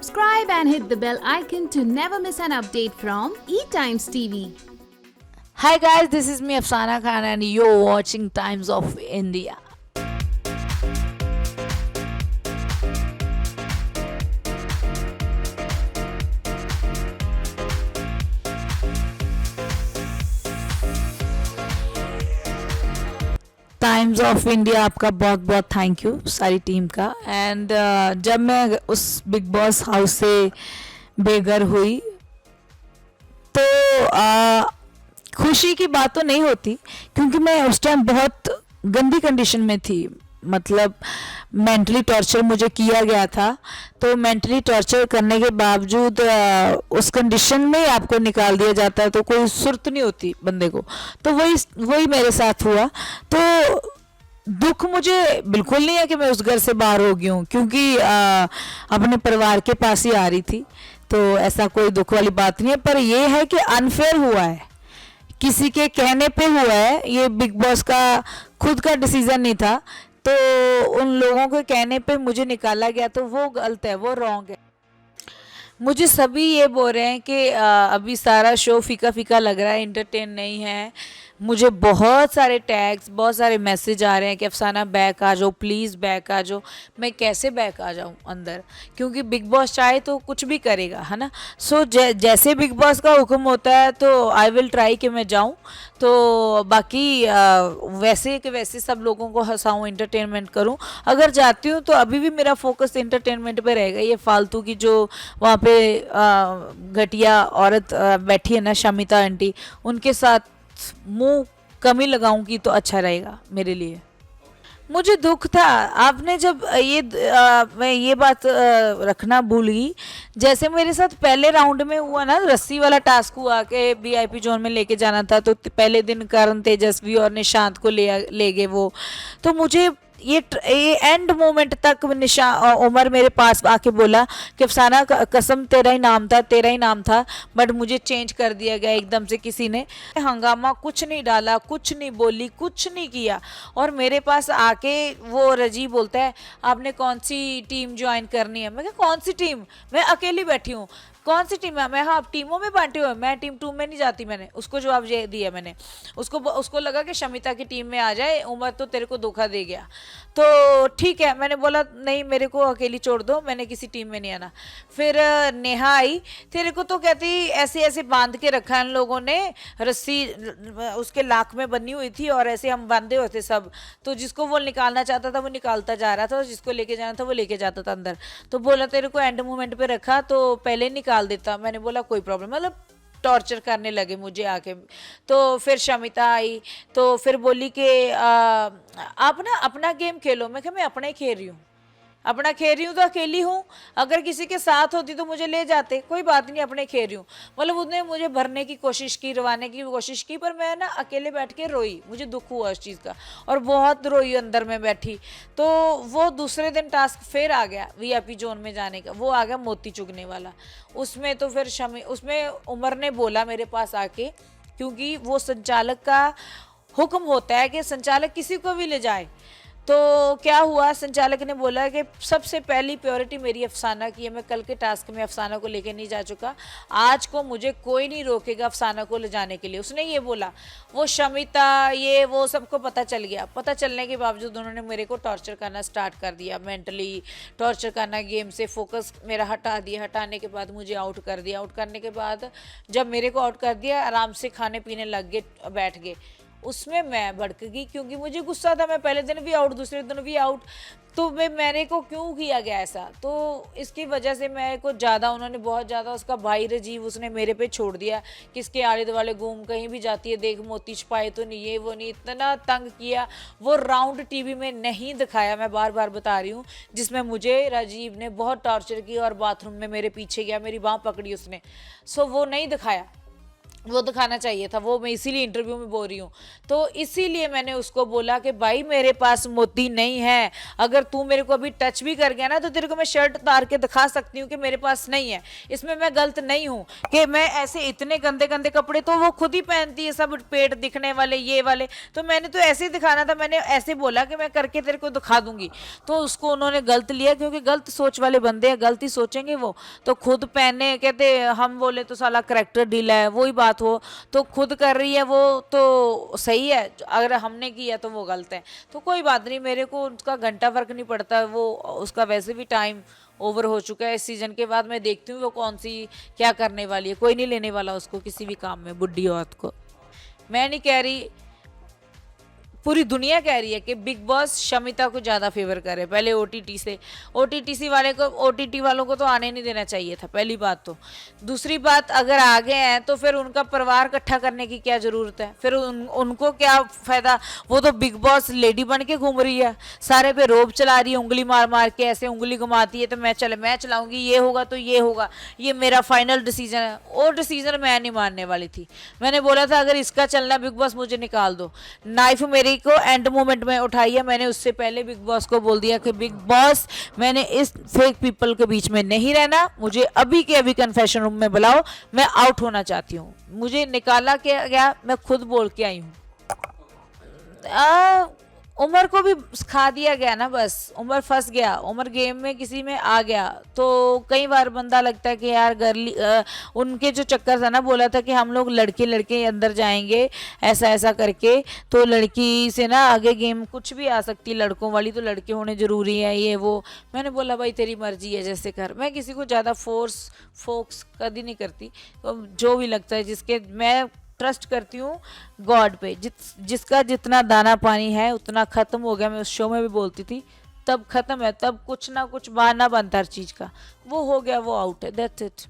Subscribe and hit the bell icon to never miss an update from eTimes TV. Hi guys, this is me Afsana Khan and you're watching Times of India. Times of India आपका बहुत बहुत thank you सारी team का। And जब मैं उस big boss house से बेघर हुई तो खुशी की बात तो नहीं होती, क्योंकि मैं उस टाइम बहुत गंदी कंडीशन में थी। मतलब मेंटली टॉर्चर मुझे किया गया था, तो मेंटली टॉर्चर करने के बावजूद उस कंडीशन में आपको निकाल दिया जाता है तो कोई सुर्त नहीं होती बंदे को। तो वही मेरे साथ हुआ। तो दुख मुझे बिल्कुल नहीं है कि मैं उस घर से बाहर हो गई हूँ, क्योंकि अपने परिवार के पास ही आ रही थी, तो ऐसा कोई दुख वाली बात नहीं है। पर यह है कि अनफेयर हुआ है, किसी के कहने पे हुआ है, ये बिग बॉस का खुद का डिसीजन नहीं था। तो उन लोगों के कहने पे मुझे निकाला गया, तो वो गलत है, वो रॉन्ग है। मुझे सभी ये बोल रहे हैं कि अभी सारा शो फीका फीका लग रहा है, इंटरटेन नहीं है। मुझे बहुत सारे टैग्स, बहुत सारे मैसेज आ रहे हैं कि अफसाना बैक आ जाओ, प्लीज़ बैक आ जाओ। मैं कैसे बैक आ जाऊं अंदर, क्योंकि बिग बॉस चाहे तो कुछ भी करेगा, है ना। सो जैसे बिग बॉस का हुक्म होता है तो आई विल ट्राई कि मैं जाऊं। तो बाकी वैसे कि वैसे सब लोगों को हंसाऊं, इंटरटेनमेंट करूं। अगर जाती हूं तो अभी भी मेरा फोकस इंटरटेनमेंट पे रहेगा। ये फालतू की जो वहाँ पे घटिया औरत बैठी है ना, शमिता आंटी, उनके साथ मुंह कमी लगाऊंगी तो अच्छा रहेगा मेरे लिए। मुझे दुख था, आपने जब मैं ये बात रखना भूल गई। जैसे मेरे साथ पहले राउंड में हुआ ना, रस्सी वाला टास्क हुआ कि वीआईपी जोन में लेके जाना था, तो पहले दिन करण तेजस्वी और निशांत को ले गए वो। तो मुझे ये एंड मोमेंट तक उमर मेरे पास आके बोला कि अफसाना कसम तेरा ही नाम था, तेरा ही नाम था, बट मुझे चेंज कर दिया गया एकदम से किसी ने। हंगामा कुछ नहीं डाला, कुछ नहीं बोली, कुछ नहीं किया। और मेरे पास आके वो रजी बोलता है आपने कौन सी टीम ज्वाइन करनी है। मैं कहा कौन सी टीम, मैं अकेली बैठी हूँ। कौन सी टीम है? मैं हाँ टीमों में बांटे हुए, मैं टीम 2 में नहीं जाती। मैंने उसको जवाब ये दिया। मैंने उसको लगा कि शमिता की टीम में आ जाए, उमर तो तेरे को धोखा दे गया। तो ठीक है, मैंने बोला नहीं मेरे को अकेली छोड़ दो, मैंने किसी टीम में नहीं आना। फिर नेहा आई, तेरे को तो कहती ऐसे ऐसे बांध के रखा इन लोगों ने, रस्सी उसके लाख में बनी हुई थी और ऐसे हम बांधे हुए थे सब। तो जिसको वो निकालना चाहता था वो निकालता जा रहा था, और जिसको लेके जाना था वो लेके जाता था अंदर। तो बोला तेरे को एंड मोमेंट पे रखा तो पहले निकाल देता। मैंने बोला कोई प्रॉब्लम, मतलब टॉर्चर करने लगे मुझे आके। तो फिर शमिता आई, तो फिर बोली कि आप ना अपना गेम खेलो। मैं कहा मैं अपना ही खेल रही हूँ, अपना खेल रही हूँ तो अकेली हूँ। अगर किसी के साथ होती तो मुझे ले जाते, कोई बात नहीं, अपने खेल रही हूँ। मतलब उसने मुझे भरने की कोशिश की, रवाने की कोशिश की, पर मैं ना अकेले बैठ के रोई। मुझे दुख हुआ उस चीज़ का, और बहुत रोई अंदर में बैठी। तो वो दूसरे दिन टास्क फिर आ गया वीआईपी जोन में जाने का, वो आ गया मोती चुगने वाला। उसमें तो फिर उसमें उमर ने बोला मेरे पास आके, क्योंकि वो संचालक का हुक्म होता है कि संचालक किसी को भी ले जाए। तो क्या हुआ, संचालक ने बोला कि सबसे पहली प्रायोरिटी मेरी अफसाना की है। मैं कल के टास्क में अफसाना को लेके नहीं जा चुका, आज को मुझे कोई नहीं रोकेगा अफसाना को ले जाने के लिए। उसने ये बोला। वो शमिता ये वो सबको पता चल गया। पता चलने के बावजूद उन्होंने मेरे को टॉर्चर करना स्टार्ट कर दिया, मेंटली टॉर्चर करना, गेम से फोकस मेरा हटा दिया। हटाने के बाद मुझे आउट कर दिया। आउट करने के बाद जब मेरे को आउट कर दिया, आराम से खाने पीने लग गए, बैठ गए। उसमें मैं भड़क गई, क्योंकि मुझे गुस्सा था। मैं पहले दिन भी आउट, दूसरे दिन भी आउट, तो मेरे को क्यों किया गया ऐसा। तो इसकी वजह से मेरे को ज़्यादा उन्होंने बहुत ज़्यादा, उसका भाई राजीव उसने मेरे पे छोड़ दिया, किसके आले दुआले घूम, कहीं भी जाती है देख मोती छुपाए तो नहीं, ये वो नहीं, इतना तंग किया। वो राउंड टीवी में नहीं दिखाया, मैं बार बार बता रही हूँ, जिसमें मुझे राजीव ने बहुत टॉर्चर किया और बाथरूम में मेरे पीछे गया, मेरी बाँह पकड़ी उसने। सो वो नहीं दिखाया। वो दिखाना चाहिए था, वो मैं इसीलिए इंटरव्यू में बोल रही हूँ। तो इसीलिए मैंने उसको बोला कि भाई मेरे पास मोती नहीं है, अगर तू मेरे को अभी टच भी कर गया ना तो तेरे को मैं शर्ट उतार के दिखा सकती हूँ कि मेरे पास नहीं है। इसमें मैं गलत नहीं हूँ कि मैं ऐसे इतने गंदे गंदे कपड़े तो वो खुद ही पहनती है, सब पेट दिखने वाले ये वाले, तो मैंने तो ऐसे ही दिखाना था, मैंने ऐसे बोला कि मैं करके तेरे को दिखा दूंगी। तो उसको उन्होंने गलत लिया, क्योंकि गलत सोच वाले बंदे हैं, गलत ही सोचेंगे वो। तो खुद पहने, कहते हम बोले तो साला करेक्टर ढीला है, वही बात हो, तो खुद कर रही है वो तो सही है, अगर हमने किया तो वो गलत है। तो कोई बात नहीं, मेरे को उसका घंटा फर्क नहीं पड़ता, वो उसका वैसे भी टाइम ओवर हो चुका है। इस सीजन के बाद मैं देखती हूँ वो कौन सी क्या करने वाली है, कोई नहीं लेने वाला उसको किसी भी काम में, बुढ़ी औरत को। मैं नहीं कह रही, पूरी दुनिया कह रही है कि बिग बॉस शमिता को ज़्यादा फेवर करे पहले ओटीटी से। ओटीटी वाले को, ओटीटी वालों को तो आने नहीं देना चाहिए था, पहली बात तो। दूसरी बात, अगर आ गए हैं तो फिर उनका परिवार इकट्ठा करने की क्या ज़रूरत है, फिर उनको क्या फ़ायदा। वो तो बिग बॉस लेडी बन के घूम रही है, सारे पे रोब चला रही है, उंगली मार मार के ऐसे उंगली घुमाती है, तो मैं चलाऊंगी, ये होगा तो ये होगा, ये मेरा फाइनल डिसीजन है। और डिसीजन मैं नहीं मानने वाली थी, मैंने बोला था अगर इसका चलना बिग बॉस मुझे निकाल दो। नाइफ मेरी को एंड मोमेंट में उठाई है, मैंने उससे पहले बिग बॉस को बोल दिया कि बिग बॉस मैंने इस फेक पीपल के बीच में नहीं रहना, मुझे अभी के अभी कन्फेशन रूम में बुलाओ, मैं आउट होना चाहती हूँ। मुझे निकाला क्या गया, मैं खुद बोल के आई हूँ। उमर को भी खा दिया गया ना, बस उमर फंस गया, उमर गेम में किसी में आ गया। तो कई बार बंदा लगता है कि यार गर्ली उनके जो चक्कर था ना, बोला था कि हम लोग लड़के लड़के अंदर जाएंगे ऐसा ऐसा करके, तो लड़की से ना आगे गेम कुछ भी आ सकती, लड़कों वाली तो लड़के होने ज़रूरी है ये वो। मैंने बोला भाई तेरी मर्जी है जैसे कर, मैं किसी को ज़्यादा फोर्स कभी नहीं करती, तो जो भी लगता है जिसके मैं ट्रस्ट करती हूँ गॉड पे, जिसका जितना दाना पानी है उतना ख़त्म हो गया। मैं उस शो में भी बोलती थी तब ख़त्म है, तब कुछ ना कुछ बहाना बनता हर चीज़ का, वो हो गया, वो आउट है, दैट्स इट।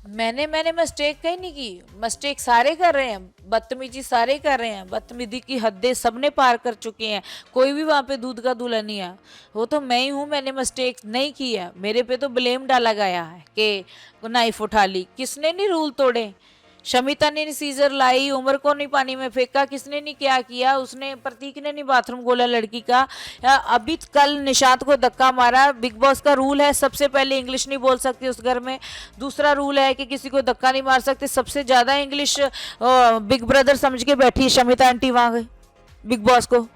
मैंने मिस्टेक कहीं नहीं की, मिस्टेक सारे कर रहे हैं, बदतमीजी सारे कर रहे हैं, बदतमीजी की हदें सबने पार कर चुके हैं, कोई भी वहाँ पे दूध का दूल्हा नहीं है। वो तो मैं ही हूँ, मैंने मिस्टेक नहीं की है, मेरे पे तो ब्लेम डाला गया है कि नाइफ उठा ली। किसने नहीं रूल तोड़े, शमिता ने नहीं सीजर लाई, उमर को नहीं पानी में फेंका, किसने नहीं क्या किया, उसने प्रतीक ने नहीं बाथरूम खोला लड़की का, अभी कल निशात को धक्का मारा। बिग बॉस का रूल है सबसे पहले इंग्लिश नहीं बोल सकते उस घर में, दूसरा रूल है कि किसी को धक्का नहीं मार सकते। सबसे ज़्यादा इंग्लिश बिग ब्रदर समझ के बैठी है शमिता आंटी वहाँ बिग बॉस को,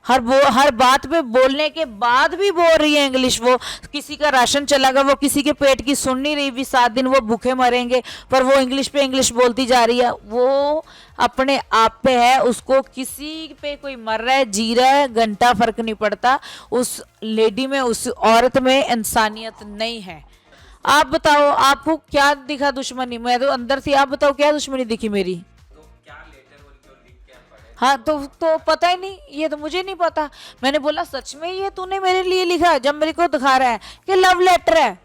हर बात पे बोलने के बाद भी बोल रही है इंग्लिश। वो किसी का राशन चला गया, वो किसी के पेट की सुन नहीं रही, भी 7 दिन वो भूखे मरेंगे, पर वो इंग्लिश पे इंग्लिश बोलती जा रही है। वो अपने आप पे है, उसको किसी पे कोई मर रहा है जी रहा है घंटा फर्क नहीं पड़ता, उस लेडी में, उस औरत में इंसानियत नहीं है। आप बताओ आपको क्या दिखा दुश्मनी, मैं तो अंदर थी, आप बताओ क्या दुश्मनी दिखी मेरी। हाँ तो पता ही नहीं, ये तो मुझे नहीं पता। मैंने बोला सच में ये तूने मेरे लिए लिखा, जब मेरे को दिखा रहा है कि लव लेटर है,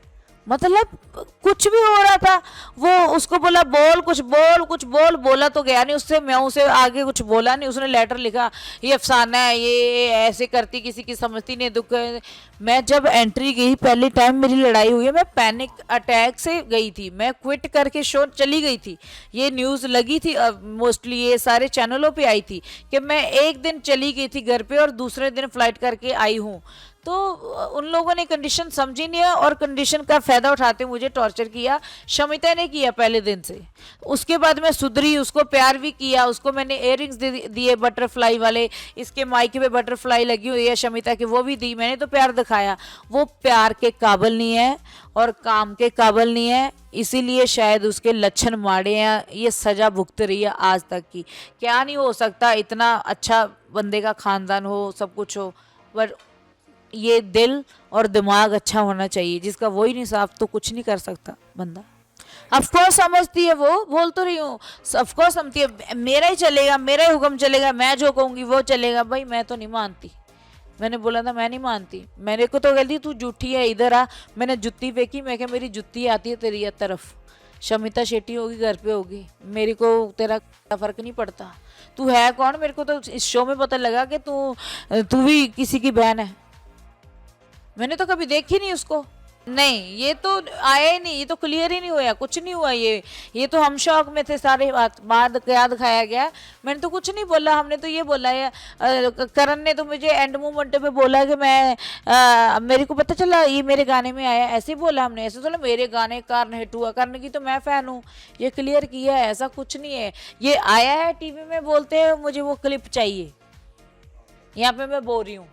मतलब कुछ भी हो रहा था। वो उसको बोला बोल कुछ बोल, बोला तो गया नहीं उससे, मैं उसे आगे कुछ बोला नहीं, उसने लेटर लिखा ये अफसाना है, ये ऐसे करती किसी की समझती नहीं दुख। मैं जब एंट्री गई पहले टाइम मेरी लड़ाई हुई है, मैं पैनिक अटैक से गई थी, मैं क्विट करके शो चली गई थी, ये न्यूज़ लगी थी, मोस्टली ये सारे चैनलों पे आई थी कि मैं एक दिन चली गई थी घर पे और दूसरे दिन फ्लाइट करके आई हूँ। तो उन लोगों ने कंडीशन समझी नहीं है और कंडीशन का फ़ायदा उठाते मुझे टॉर्चर किया। शमिता ने किया पहले दिन से, उसके बाद मैं सुधरी, उसको प्यार भी किया, उसको मैंने इयररिंग्स दिए बटरफ्लाई वाले, इसके मायके पे बटरफ्लाई लगी हुई है शमिता के, वो भी दी, मैंने तो प्यार दिखाया। वो प्यार के काबिल नहीं है और काम के काबिल नहीं है, इसीलिए शायद उसके लक्षण माड़े हैं, ये सज़ा भुगत रही है आज तक की। क्या नहीं हो सकता, इतना अच्छा बंदे का ख़ानदान हो, सब कुछ हो, पर ये दिल और दिमाग अच्छा होना चाहिए, जिसका वही नहीं साफ तो कुछ नहीं कर सकता बंदा। अफकोर्स समझती है, वो बोल तो रही हूँ, अफकोर्स समझती है, मेरा ही चलेगा, मेरा ही हुक्म चलेगा, मैं जो कहूँगी वो चलेगा। भाई मैं तो नहीं मानती, मैंने बोला था मैं नहीं मानती, मेरे को तो कहती तू झूठी है, इधर आ। मैंने जुत्ती फेंकी, मैं क्या मेरी जुत्ती आती है तेरी तरफ, शमिता शेट्टी होगी घर पे होगी, मेरे को तेरा फर्क नहीं पड़ता। तू है कौन, मेरे को तो इस शो में पता लगा कि तू भी किसी की बहन है, मैंने तो कभी देखी नहीं उसको, नहीं, ये तो आया ही नहीं, ये तो क्लियर ही नहीं हुआ, कुछ नहीं हुआ। ये तो हम शौक में थे सारे, बाद क्या दिखाया गया। मैंने तो कुछ नहीं बोला, हमने तो ये बोला है, करण ने तो मुझे एंड मोमेंट पे बोला कि मैं मेरे को पता चला ये मेरे गाने में आया, ऐसे ही बोला हमने। ऐसे तो मेरे गाने कारण हिट हुआ, करण की तो मैं फैन हूँ, ये क्लियर किया है, ऐसा कुछ नहीं है। ये आया है टीवी में, बोलते हैं मुझे वो क्लिप चाहिए, यहाँ पे मैं बोल रही हूँ,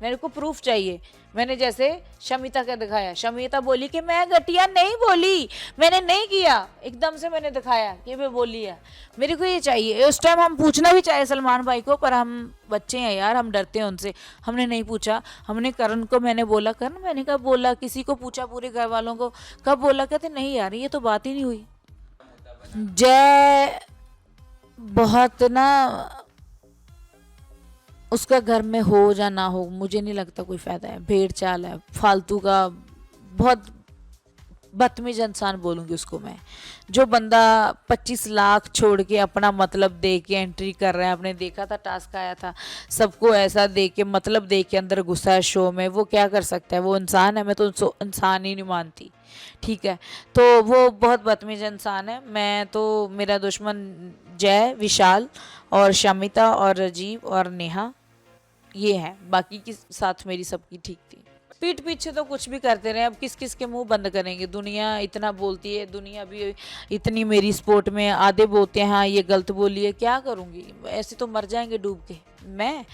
मेरे को प्रूफ चाहिए। मैंने जैसे शमिता का दिखाया, शमिता बोली कि मैं घटिया नहीं बोली, मैंने नहीं किया, एकदम से मैंने दिखाया कि मैं बोली है, मेरे को ये चाहिए। उस टाइम हम पूछना भी चाहे सलमान भाई को, पर हम बच्चे हैं यार, हम डरते हैं उनसे, हमने नहीं पूछा। हमने करण को मैंने बोला, करण मैंने कब बोला, किसी को पूछा पूरे घर वालों को कब बोला, कहते नहीं यार ये तो बात ही नहीं हुई। जय बहुत ना, उसका घर में हो या ना हो मुझे नहीं लगता कोई फ़ायदा है, भेड़ चाल है, फालतू का, बहुत बदतमीज इंसान बोलूँगी उसको मैं। जो बंदा 25 लाख छोड़ के अपना मतलब दे के एंट्री कर रहा है, आपने देखा था टास्क आया था, सबको ऐसा दे के मतलब दे के अंदर घुसा है शो में, वो क्या कर सकता है, वो इंसान है, मैं तो उसको इंसान ही नहीं मानती, ठीक है। तो वो बहुत बदतमीज इंसान है। मैं तो, मेरा दुश्मन जय, विशाल और शमिता और राजीव और नेहा, ये है, बाकी के साथ मेरी सबकी ठीक थी। पीठ पीछे तो कुछ भी करते रहे, अब किस किस के मुंह बंद करेंगे, दुनिया इतना बोलती है, दुनिया भी इतनी मेरी सपोर्ट में, आधे बोलते हैं हाँ ये गलत बोली है, क्या करूँगी, ऐसे तो मर जाएंगे डूब के। मैं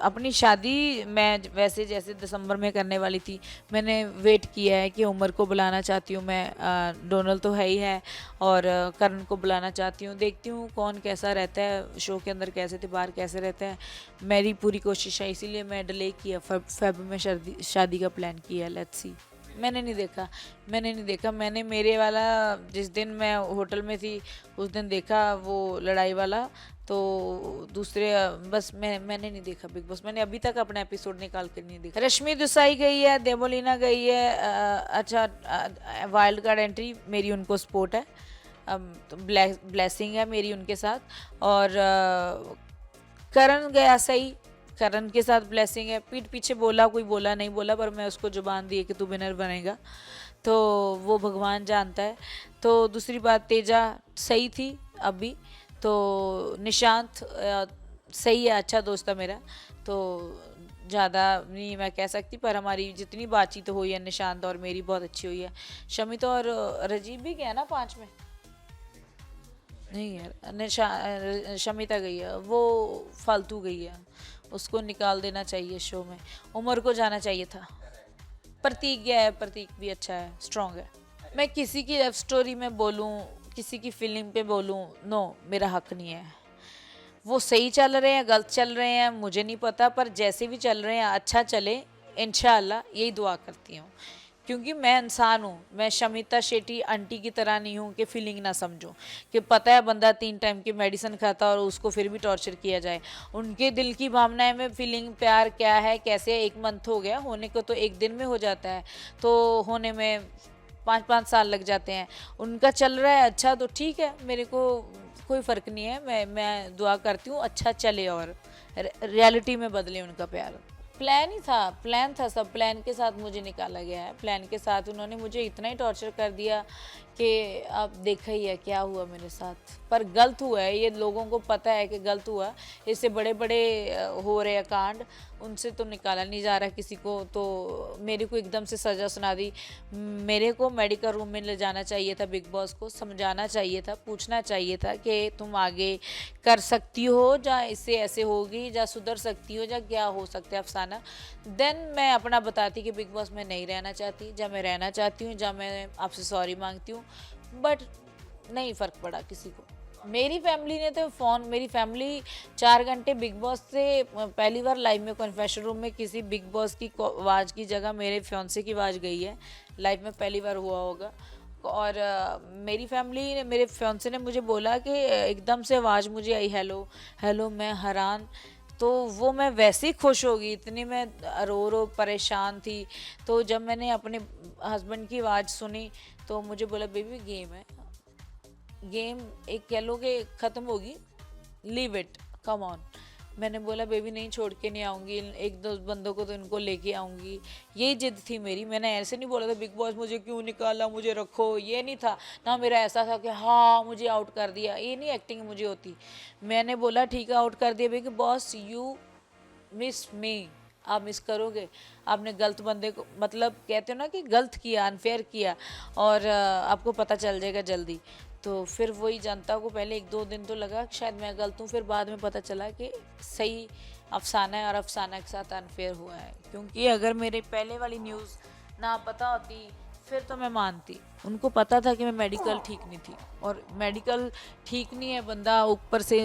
अपनी शादी मैं वैसे जैसे दिसंबर में करने वाली थी, मैंने वेट किया है कि उमर को बुलाना चाहती हूँ मैं, डोनल तो है ही है, और करण को बुलाना चाहती हूँ, देखती हूँ कौन कैसा रहता है, शो के अंदर कैसे थे, बाहर कैसे रहता है। मेरी पूरी कोशिश है, इसीलिए मैं डिले किया, फेब में शादी का प्लान किया, लेट्स सी। मैंने नहीं देखा, मैंने मेरे वाला जिस दिन मैं होटल में थी उस दिन देखा वो लड़ाई वाला, तो दूसरे बस मैंने नहीं देखा बिग बॉस, मैंने अभी तक अपना एपिसोड निकाल कर नहीं देखा। रश्मि देसाई गई है, देवोलीना गई है, अच्छा वाइल्ड कार्ड एंट्री, मेरी उनको सपोर्ट है, तो ब्लेसिंग है मेरी उनके साथ। और करण गया सही, करण के साथ ब्लेसिंग है, पीठ पीछे बोला, कोई बोला नहीं बोला, पर मैं उसको जुबान दी है कि तू विनर बनेगा, तो वो भगवान जानता है। तो दूसरी बात, तेजा सही थी अभी, तो निशांत सही है, अच्छा दोस्त है मेरा, तो ज़्यादा नहीं मैं कह सकती, पर हमारी जितनी बातचीत हुई है निशांत और मेरी बहुत अच्छी हुई है। शमिता और राजीव भी गया ना 5 में, नहीं यार शमिता गई है, वो फालतू गई है, उसको निकाल देना चाहिए शो में, उमर को जाना चाहिए था। प्रतीक गया है, प्रतीक भी अच्छा है, स्ट्रॉन्ग है। मैं किसी की लव स्टोरी में बोलूँ, किसी की फीलिंग पे बोलूँ, नो, मेरा हक नहीं है। वो सही चल रहे हैं, गलत चल रहे हैं, मुझे नहीं पता, पर जैसे भी चल रहे हैं अच्छा चले, इंशाल्लाह, यही दुआ करती हूँ। क्योंकि मैं इंसान हूँ, मैं शमिता शेट्टी आंटी की तरह नहीं हूँ कि फीलिंग ना समझूँ, कि पता है बंदा 3 टाइम की मेडिसिन खाता और उसको फिर भी टॉर्चर किया जाए। उनके दिल की भावनाएं में फीलिंग, प्यार क्या है, कैसे, 1 मंथ हो गया, होने को तो 1 दिन में हो जाता है, तो होने में 5-5 साल लग जाते हैं। उनका चल रहा है अच्छा तो ठीक है, मेरे को कोई फ़र्क नहीं है, मैं दुआ करती हूँ अच्छा चले और रियलिटी में बदले उनका प्यार। प्लान था सब, प्लान के साथ मुझे निकाला गया है, प्लान के साथ उन्होंने मुझे इतना ही टॉर्चर कर दिया कि आप देखा ही है क्या हुआ मेरे साथ। पर गलत हुआ है, ये लोगों को पता है कि गलत हुआ, इससे बड़े बड़े हो रहे हैं कांड, उनसे तो निकाला नहीं जा रहा किसी को, तो मेरे को एकदम से सज़ा सुना दी। मेरे को मेडिकल रूम में ले जाना चाहिए था, बिग बॉस को समझाना चाहिए था, पूछना चाहिए था कि तुम आगे कर सकती हो, या इससे ऐसे होगी, या सुधर सकती हो, या क्या हो सकता है अफसाना। देन मैं अपना बताती कि बिग बॉस में नहीं रहना चाहती, या मैं रहना चाहती हूँ, या मैं आपसे सॉरी मांगती हूँ, बट नहीं फ़र्क पड़ा किसी को। मेरी फैमिली ने तो मेरी फैमिली 4 घंटे बिग बॉस से, पहली बार लाइव में कन्फेशन रूम में किसी बिग बॉस की आवाज़ की जगह मेरे फियांसे की आवाज़ गई है, लाइव में पहली बार हुआ होगा। और मेरी फैमिली ने, मेरे फियांसे ने मुझे बोला कि एकदम से आवाज़ मुझे आई, हेलो हेलो, मैं हैरान, तो वो मैं वैसे ही खुश हो गई, इतनी मैं रो परेशान थी। तो जब मैंने अपने हस्बैंड की आवाज़ सुनी तो मुझे बोला बेबी गेम है, गेम एक कह लो कि ख़त्म होगी, लीव इट, कम ऑन। मैंने बोला बेबी नहीं, छोड़ के नहीं आऊँगी, एक दो बंदों को तो इनको लेके आऊँगी, यही जिद थी मेरी। मैंने ऐसे नहीं बोला था बिग बॉस मुझे क्यों निकाला, मुझे रखो, ये नहीं था ना। मेरा ऐसा था कि हाँ मुझे आउट कर दिया, ये नहीं एक्टिंग मुझे होती। मैंने बोला ठीक है आउट कर दिया बिग बॉस, यू मिस मी, आप मिस करोगे, आपने गलत बंदे को, मतलब कहते हो ना कि गलत किया, अनफेयर किया, और आपको पता चल जाएगा जल्दी। तो फिर वही जनता को पहले 1-2 दिन तो लगा कि शायद मैं गलत हूँ, फिर बाद में पता चला कि सही अफसाना है और अफसाना के साथ अनफेयर हुआ है। क्योंकि अगर मेरे पहले वाली न्यूज़ ना पता होती फिर तो मैं मानती। उनको पता था कि मैं मेडिकल ठीक नहीं थी, और मेडिकल ठीक नहीं है, बंदा ऊपर से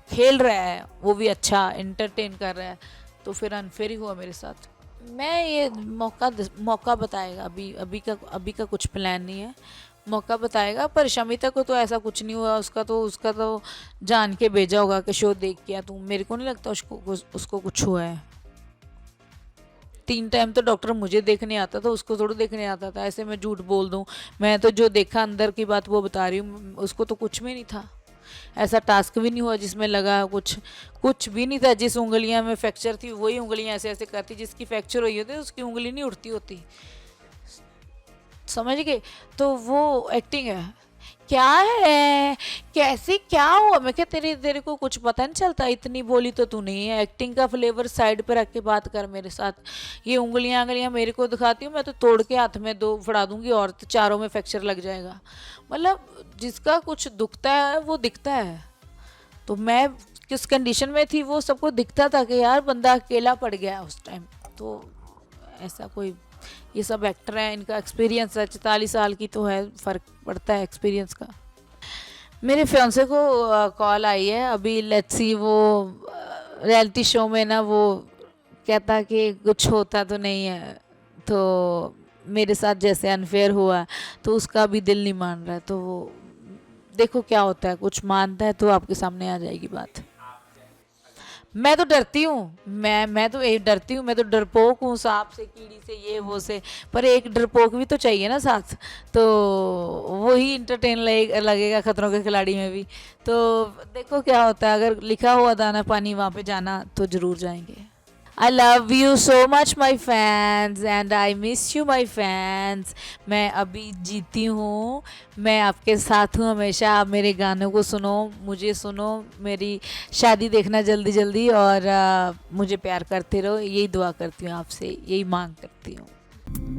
खेल रहा है, वो भी अच्छा एंटरटेन कर रहा है, तो फिर अनफेयर ही हुआ मेरे साथ। मैं ये मौका बताएगा, अभी का कुछ प्लान नहीं है, मौका बताएगा। पर शमिता को तो ऐसा कुछ नहीं हुआ, उसका तो जान के भेजा होगा कि शो देख के आ तू। मेरे को नहीं लगता उसको कुछ हुआ है। 3 टाइम तो डॉक्टर मुझे देखने आता था, उसको थोड़ा देखने आता था। ऐसे मैं झूठ बोल दूं? मैं तो जो देखा अंदर की बात वो बता रही हूँ। उसको तो कुछ भी नहीं था, ऐसा टास्क भी नहीं हुआ जिसमें लगा कुछ भी नहीं था। जिस उंगलियां में फ्रैक्चर थी वही उंगलियां ऐसे ऐसे करती, जिसकी फ्रैक्चर हुई होती उसकी उंगली नहीं उठती होती, समझ गए? तो वो एक्टिंग है। क्या है, कैसी, क्या हुआ? मैं क्या तेरे को कुछ पता नहीं चलता? इतनी बोली तो तू नहीं है, एक्टिंग का फ्लेवर साइड पे रख के बात कर मेरे साथ। ये उंगलियां मेरे को दिखाती हूँ, मैं तो तोड़ के हाथ में 2 फड़ा दूंगी और तो चारों में फ्रैक्चर लग जाएगा। मतलब जिसका कुछ दुखता है वो दिखता है। तो मैं किस कंडीशन में थी वो सबको दिखता था कि यार बंदा अकेला पड़ गया उस टाइम। तो ऐसा कोई, ये सब एक्टर हैं, इनका एक्सपीरियंस है, 44 साल की तो है, फ़र्क पड़ता है एक्सपीरियंस का। मेरे फियांसे को कॉल आई है अभी, लेट्स सी, वो रियलिटी शो में ना वो कहता कि कुछ होता तो नहीं है, तो मेरे साथ जैसे अनफेयर हुआ तो उसका भी दिल नहीं मान रहा है। तो वो देखो क्या होता है, कुछ मानता है तो आपके सामने आ जाएगी बात। मैं तो डरती हूँ, मैं तो डरती हूँ, मैं तो डरपोक हूँ, सांप से, कीड़ी से, ये वो से। पर एक डरपोक भी तो चाहिए ना साथ, तो वही इंटरटेन लगेगा खतरों के खिलाड़ी में भी। तो देखो क्या होता है, अगर लिखा हुआ दाना पानी वहाँ पे जाना तो ज़रूर जाएंगे। I love you so much my fans and I miss you my fans. मैं अभी जीती हूँ, मैं आपके साथ हूँ हमेशा। आप मेरे गानों को सुनो, मुझे सुनो, मेरी शादी देखना जल्दी जल्दी, और मुझे प्यार करते रहो, यही दुआ करती हूँ आपसे, यही मांग करती हूँ।